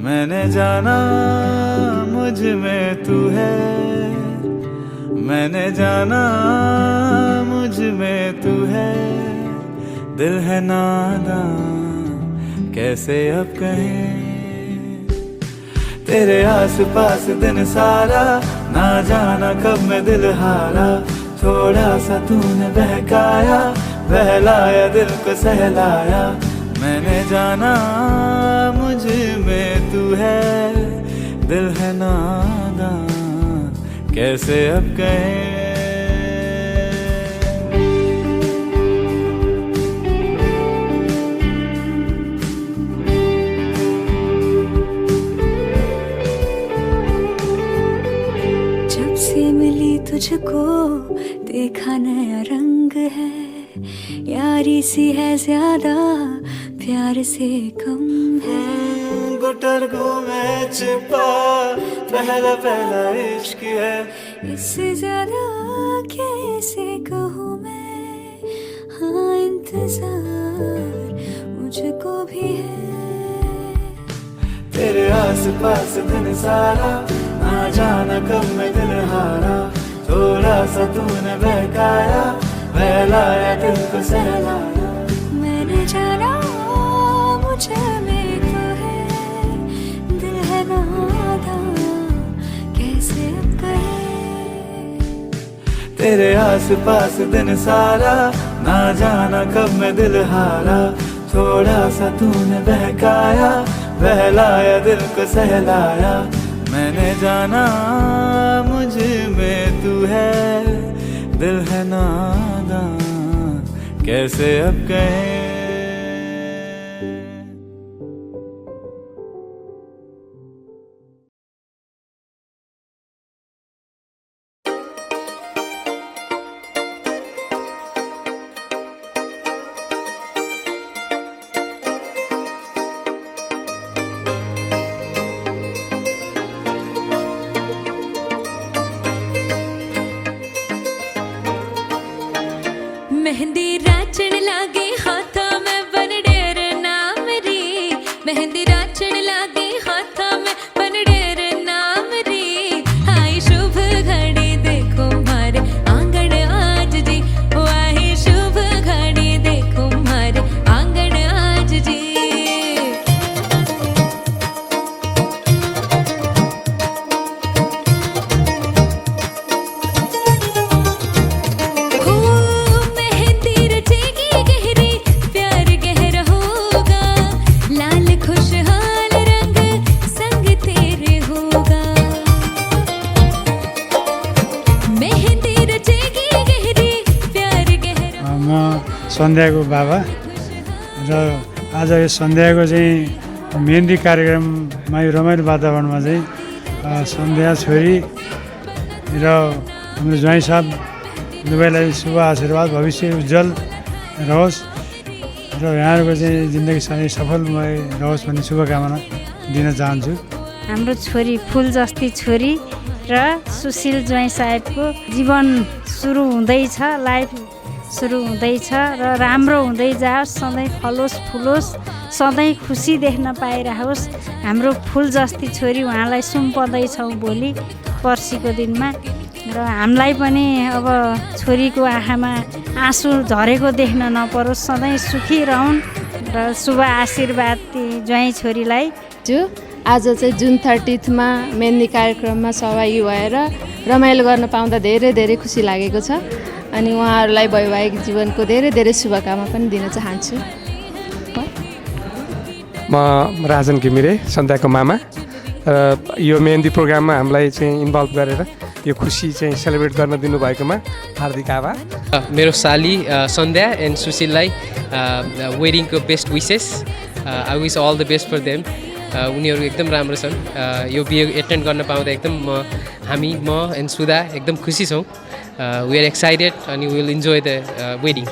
मैंने जाना मुझ में तू है, मैंने जाना मुझ में तू है। दिल है नादान कैसे अब कहें, तेरे आस पास दिन सारा, ना जाना कब मैं दिल हारा। थोड़ा सा तूने बहकाया, बहलाया दिल को सहलाया। मैंने जाना मुझ में तू है, दिल है नादान कैसे अब कहें। जब से मिली तुझको देखा नया रंग है, यारी सी है ज्यादा प्यार से कम है। गुटर घूमे छिपा पहला पहला इश्क है, इससे ज्यादा कैसे कहूँ मैं। हाँ इंतजार मुझको भी है, तेरे आस पास दिन सारा, ना जाना कब मैं दिल हारा। थोड़ा सा तूने बहकाया, बहलाया दिल को सहलाया। मैंने जाना मुझे में तो है, दिल है नादान कैसे अब कहे। तेरे आस पास दिन सारा, ना जाना कब मैं दिल हारा। थोड़ा सा तूने बहकाया, बहलाया दिल को सहलाया। मैंने जाना मुझ में तू है, दिल है नादान कैसे अब कहें। मेहंदी राचण लागे हाथा में बन डेर नाम री। मेहंदी राचण लागे हाथा में बन डेर नाम री। आई शुभ घड़ी देखो मारे आंगन आज जी, आई शुभ घड़ी देखो मारे आंगन आज जी। सन्ध्याको बाबा र आज यो सन्ध्याको चाहिँ मेहन्दी कार्यक्रममा यो रमाइलो वातावरणमा चाहिँ सन्ध्या छोरी र हाम्रो ज्वाइँ साहब दुवैलाई शुभ आशीर्वाद, भविष्य उज्जवल रहोस् र यहाँहरूको चाहिँ जिन्दगी सधैँ सफलमय रहोस् भन्ने शुभकामना दिन चाहन्छु। हाम्रो छोरी फुल जस्ती छोरी र सुशील ज्वाइँ साहेबको जीवन सुरु हुँदैछ, लाइफ सुरु हुँदैछ र राम्रो हुँदै जाओस्, सधैँ फलोस् फुलोस्, सधैँ खुसी देख्न पाइरहोस्। हाम्रो फुल जस्ती छोरी उहाँलाई सुम्पँदैछौँ भोलि पर्सिको दिनमा र हामीलाई पनि अब छोरीको आँखामा आँसु झरेको देख्न नपरोस्, सधैँ सुखी रहन् र शुभ आशीर्वाद ज्वाइँ छोरीलाई। आज चाहिँ जुन 30मा मेहन्दी कार्यक्रममा सहभागी भएर रमाइलो गर्न पाउँदा धेरै धेरै खुसी लागेको छ अनि उहाँहरूलाई वैवाहिक जीवनको धेरै धेरै शुभकामना पनि दिन चाहन्छु। म राजन घिमिरे, सन्ध्याको मामा, र यो मेहन्दी प्रोग्राममा हामीलाई चाहिँ इन्भल्भ गरेर यो खुसी चाहिँ सेलिब्रेट गर्न दिनुभएकोमा हार्दिक आभार। मेरो साली सन्ध्या एन्ड सुशीललाई वेडिङको best wishes. I wish all the best for them. उनीहरू एकदम राम्रो छन्। यो बिहे एटेन्ड गर्न पाउँदा एकदम हामी म एन्ड सुधा एकदम खुसी छौँ। वी आर एक्साइटेड अनि we will enjoy the wedding.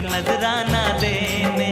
नजराना देने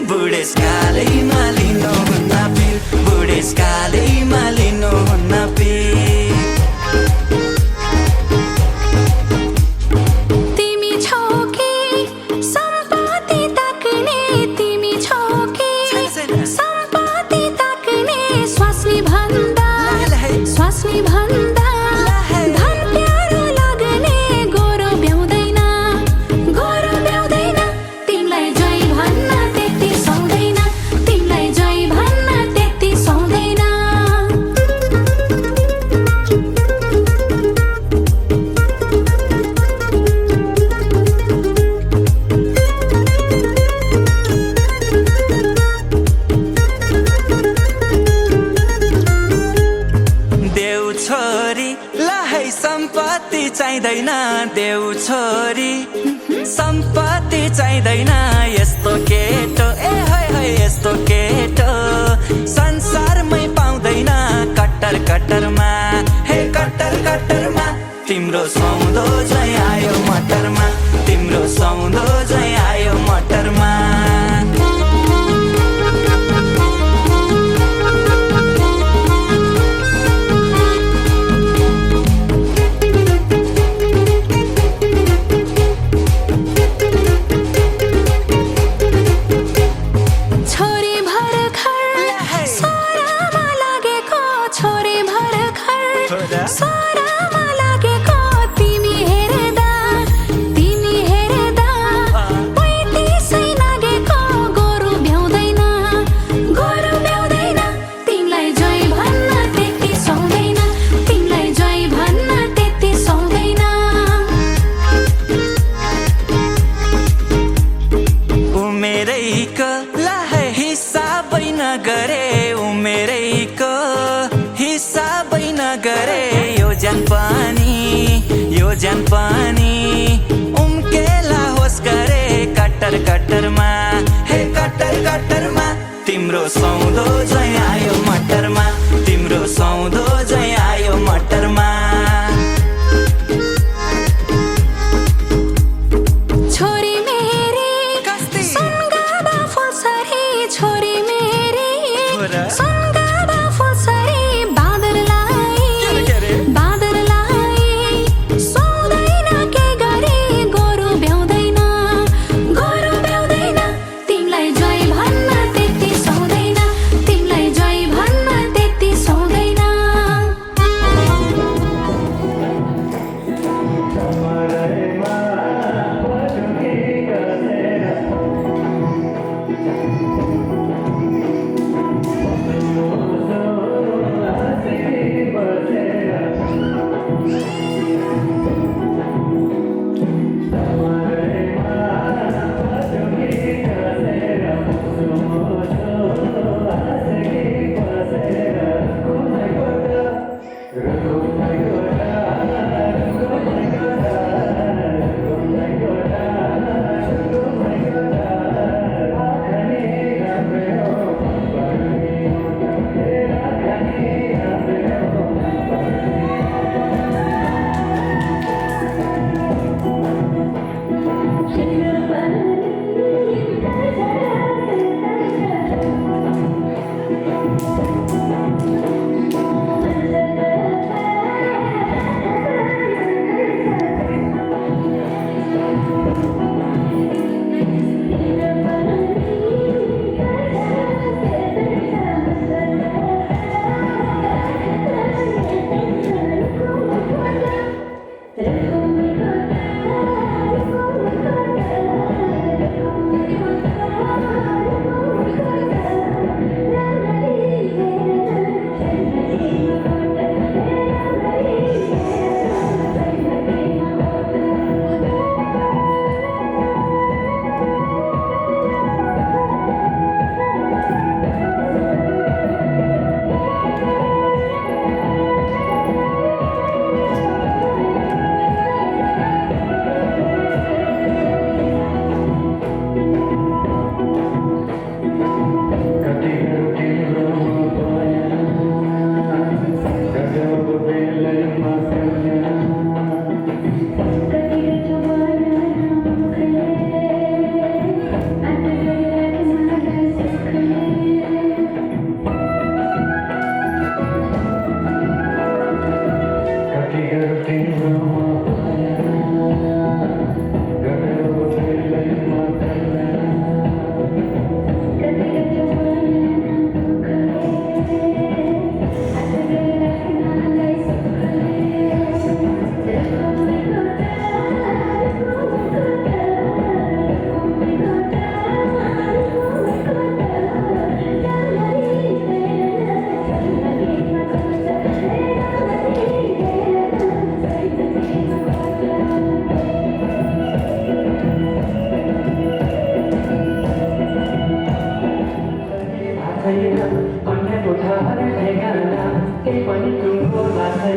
बुढेसकालैमा लिनुहुन्न पिर बुढेसकालैमा लिनुहुन्न पिर तिमी छौ कि सम्पत्ति ताक्ने तिमी छौ कि सम्पत्ति ताक्ने स्वास्नी भन्दा धन प्यारो लाग्ने गोरो भ्याउँदैन तिमीलाई जय भन्न त्यति सुहाउँदैन तिमीलाई जय भन्न त्यति सुहाउँदैन देउ छोरी लहै सम्पत्ति चाहिँदैन देउ छोरी सम्पत्ति चाहिँदैन यस्तो केटो ए है यस्तो केटो संसारमै पाउँदैन कट्टर कट्टरमा हे कट्टर कट्टरमा तिम्रो सौँदो चाहिँ आयो मटरमा तिम्रो सौँदो चाहिँ आयो मटरमा छोरी भर्खर सोरामा लागेको छोरी भर्खर सोरामा लागेको तिमी हेर्दा 35 लागेको गोरु भ्याउँदैन तिमीलाई जय भन्न त्यति सुहाउँदैन तिमीलाई जय भन्न त्यति सुहाउँदैन उमेरैको लहै हिसाबै नगरे उमेरैको हिसाबै नगरे यो ज्यान पनि उम्केला होस् गरे कट्टर कट्टरमा हे कट्टर कट्टरमा तिम्रो सौँदो चाहिँ आयो मटरमा तिम्रो सौँदो चाहिँ आयो मटरमा छोरी मेरी सुनगाबा फुलसरी छोरी मेरी सुनगाबा फुलसरी बादरलाई सुहाउँदैन के गरे गोरु भ्याउँदैन तिमीलाई जय भन्न त्यति सुहाउँदैन तिमीलाई जय भन्न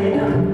Bye.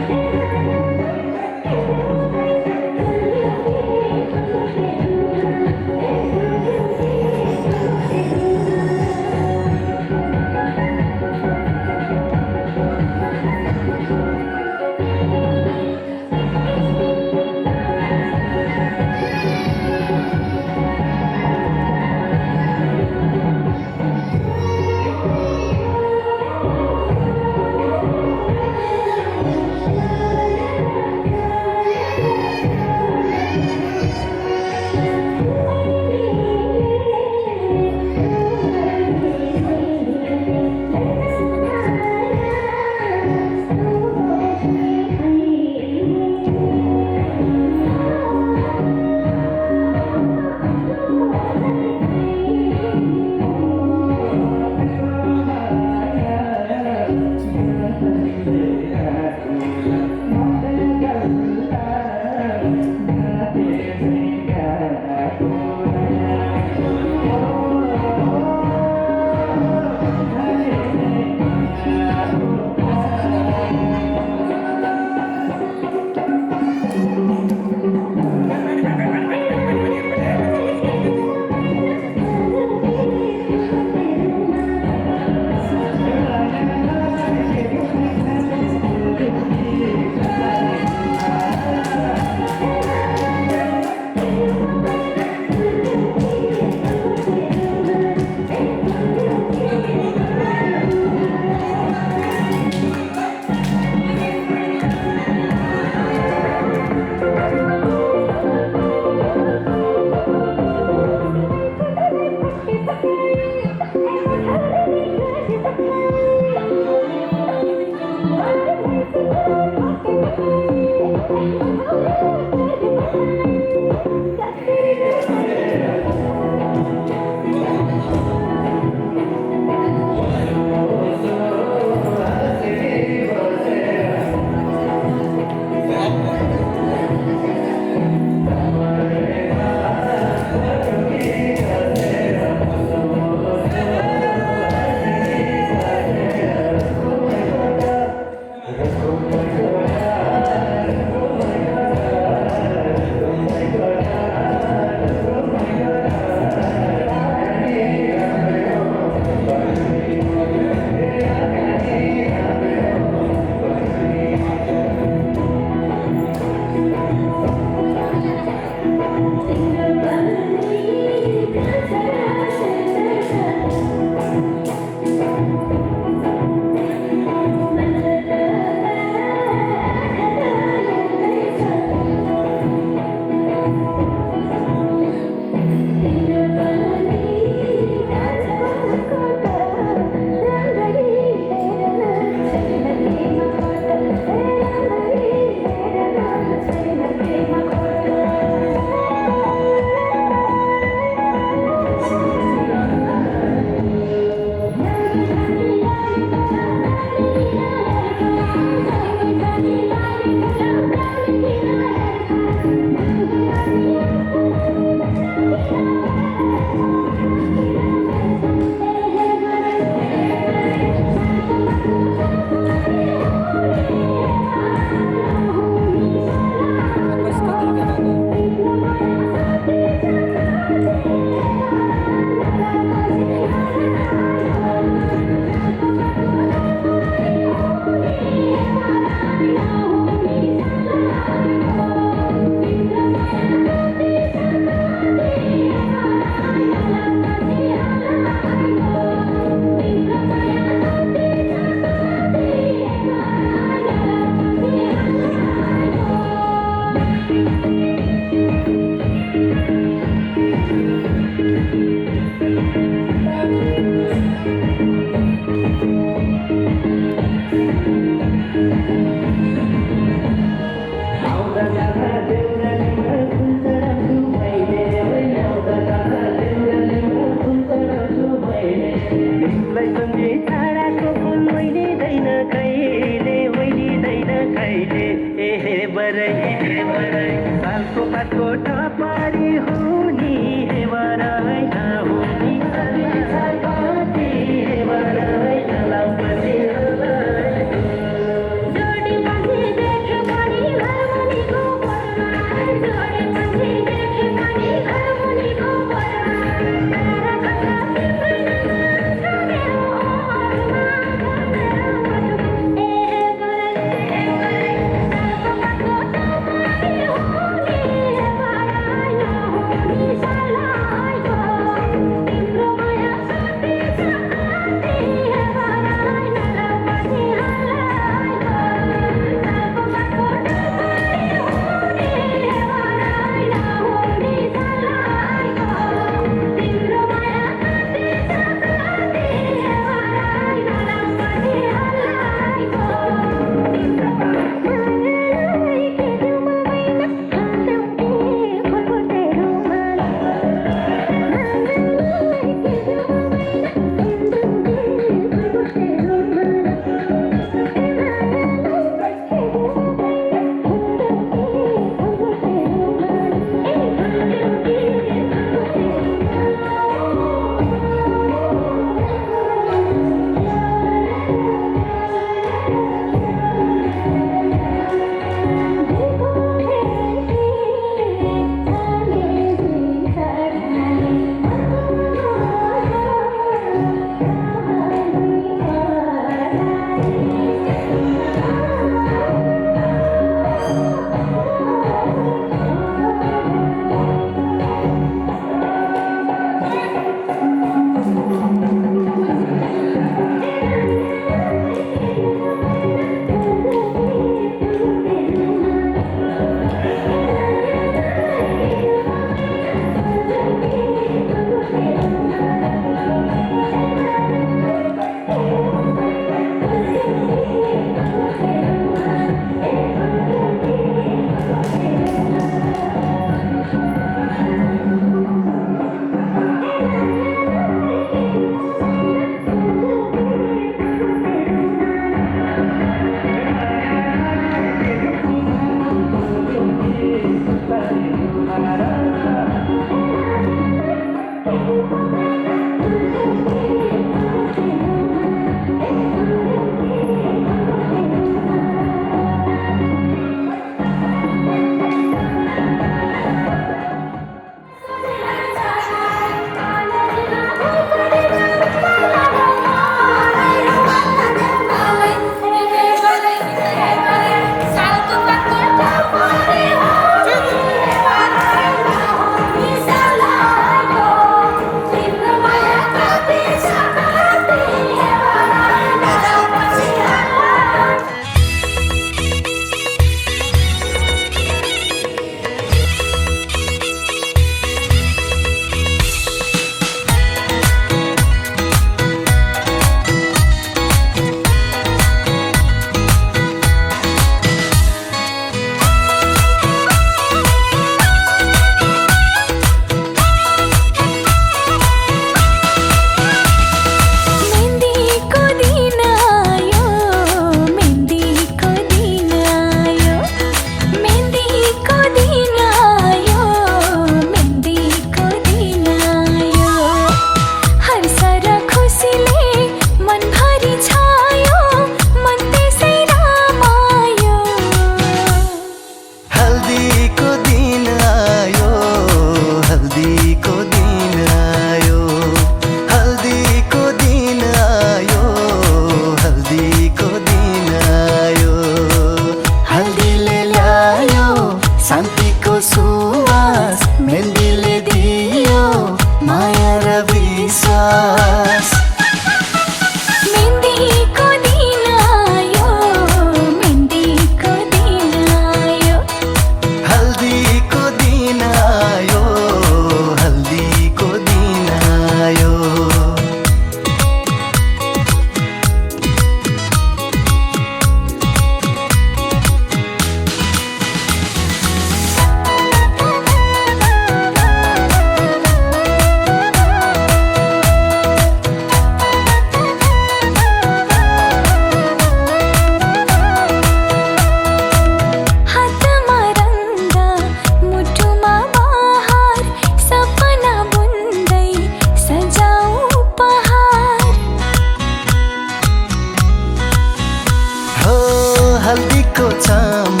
फुलेको चाम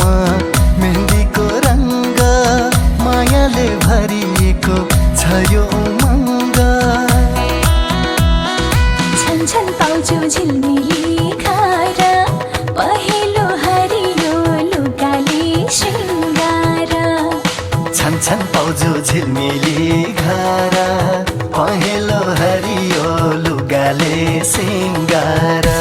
मेहन्दीको रङ्ग मायाले भरिएको छ यो उमङ्ग छन छन पाउँछु झिलमिली खाएर पहेँलो हरियो लुगाले शृङ्गार छन छन पाउँछु झिलमिली घर पहेँलो हरियो लुगाले सिङ्गार